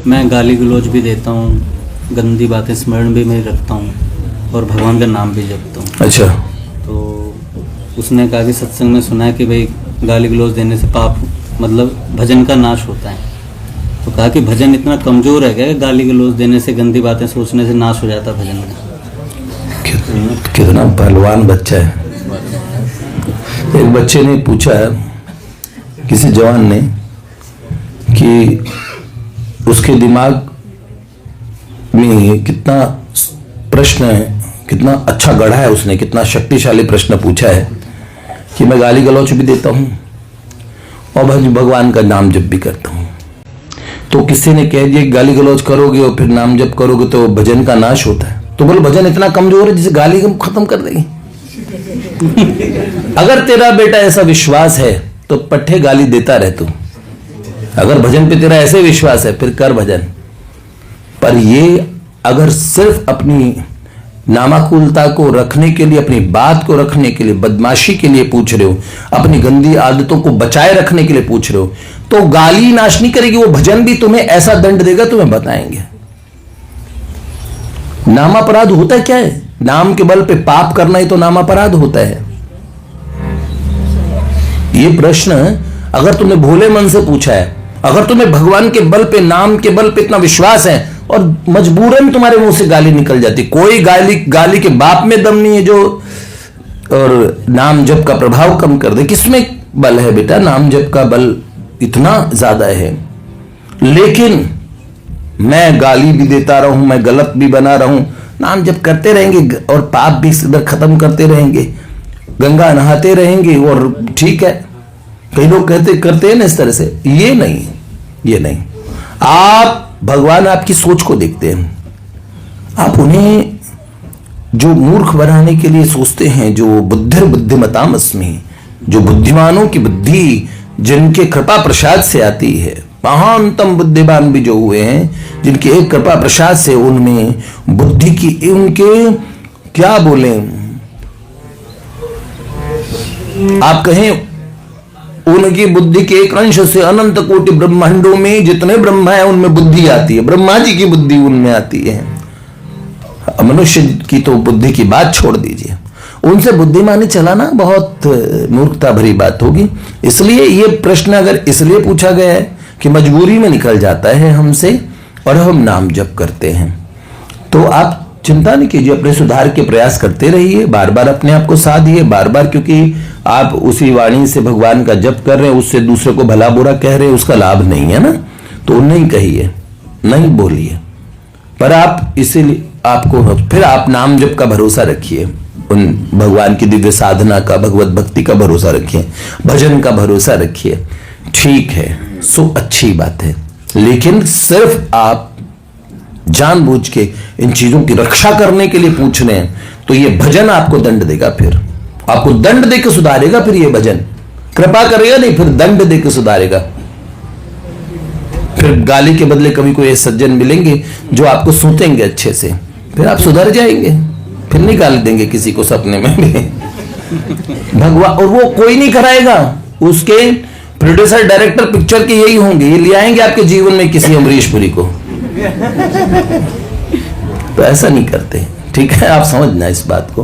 मैं गाली गलौज भी देता हूँ, गंदी बातें स्मरण भी मैं रखता हूँ और भगवान का नाम भी जपता हूँ। अच्छा। तो उसने कहा कि सत्संग में सुना है कि भाई गाली गलौज देने से पाप मतलब भजन का नाश होता है। तो कहा कि भजन इतना कमज़ोर है क्या कि गाली गलौज देने से, गंदी बातें सोचने से नाश हो जाता भजन का। कितना पहलवान बच्चा है। एक बच्चे ने पूछा किसी जवान ने कि उसके दिमाग में कितना प्रश्न है, कितना अच्छा गढ़ा है उसने, कितना शक्तिशाली प्रश्न पूछा है कि मैं गाली गलौच भी देता हूं और भगवान का नाम जप भी करता हूं। तो किसी ने कह दिया गाली गलौच करोगे और फिर नाम जप करोगे तो भजन का नाश होता है। तो बोलो भजन इतना कमजोर है जिसे गाली खत्म कर देगी। अगर तेरा बेटा ऐसा विश्वास है तो पट्टे गाली देता रह तू। अगर भजन पे तेरा ऐसे विश्वास है फिर कर भजन। पर ये अगर सिर्फ अपनी नामाकुलता को रखने के लिए, अपनी बात को रखने के लिए, बदमाशी के लिए पूछ रहे हो, अपनी गंदी आदतों को बचाए रखने के लिए पूछ रहे हो, तो गाली नाश नहीं करेगी, वो भजन भी तुम्हें ऐसा दंड देगा, तुम्हें बताएंगे। नामापराध होता क्या है? नाम के बल पे पाप करना ही तो नामापराध होता है। ये प्रश्न अगर तुमने भोले मन से पूछा है, अगर तुम्हें भगवान के बल पे, नाम के बल पे इतना विश्वास है और मजबूरन तुम्हारे मुंह से गाली निकल जाती, कोई गाली के बाप में दम नहीं है जो और नाम जप का प्रभाव कम कर दे। किसमें बल है बेटा? नाम जप का बल इतना ज्यादा है। लेकिन मैं गाली भी देता रहूं, मैं गलत भी बना रहूं, नाम जप करते रहेंगे और पाप भी इधर खत्म करते रहेंगे, गंगा नहाते रहेंगे और ठीक है। कई लोग करते हैं ना इस तरह से। ये नहीं। आप भगवान आपकी सोच को देखते हैं। आप उन्हें जो मूर्ख बनाने के लिए सोचते हैं, जो बुद्धिमतामस्मि, जो बुद्धिमानों की बुद्धि जिनके कृपा प्रसाद से आती है, महानतम बुद्धिमान भी जो हुए हैं, जिनके एक कृपा प्रसाद से उनमें बुद्धि की, उनके क्या बोले आप कहें, उनकी बुद्धि के एक अंश से अनंत कोटि ब्रह्मांडों में जितने ब्रह्मा है उनमें बुद्धि आती है। ब्रह्मा जी की बुद्धि उनमें आती है। मनुष्य की तो बुद्धि की बात छोड़ दीजिए, उनसे बुद्धिमानी चलाना बहुत मूर्खता भरी बात होगी। इसलिए ये प्रश्न अगर इसलिए पूछा गया है कि मजबूरी में निकल जाता है हमसे और हम नाम जप करते हैं, तो आप चिंता नहीं कीजिए, अपने सुधार के प्रयास करते रहिए, बार बार अपने आप को साधिए, बार बार, क्योंकि आप उसी वाणी से भगवान का जप कर रहे हैं, उससे दूसरे को भला बुरा कह रहे हैं, उसका लाभ नहीं है ना। तो नहीं कहिए, नहीं बोलिए, पर आप इसीलिए आपको फिर आप नाम जप का भरोसा रखिए, उन भगवान की दिव्य साधना का, भगवत भक्ति का भरोसा रखिए, भजन का भरोसा रखिए। ठीक है, सो अच्छी बात है, लेकिन सिर्फ आप जानबूझ के इन चीजों की रक्षा करने के लिए पूछ रहे हैं तो ये भजन आपको दंड देगा, फिर आपको दंड देकर सुधारेगा। फिर ये भजन कृपा करेगा नहीं, फिर दंड देकर सुधारेगा। फिर गाली के बदले कभी कोई सज्जन मिलेंगे जो आपको सूतेंगे अच्छे से, फिर आप सुधर जाएंगे, फिर नहीं गाली देंगे किसी को सपने में भी। भगवान, और वो कोई नहीं कराएगा, उसके प्रोड्यूसर डायरेक्टर पिक्चर के यही होंगे, ये ले आएंगे आपके जीवन में किसी अमरीश पुरी को। तो ऐसा नहीं करते, ठीक है? आप समझना इस बात को।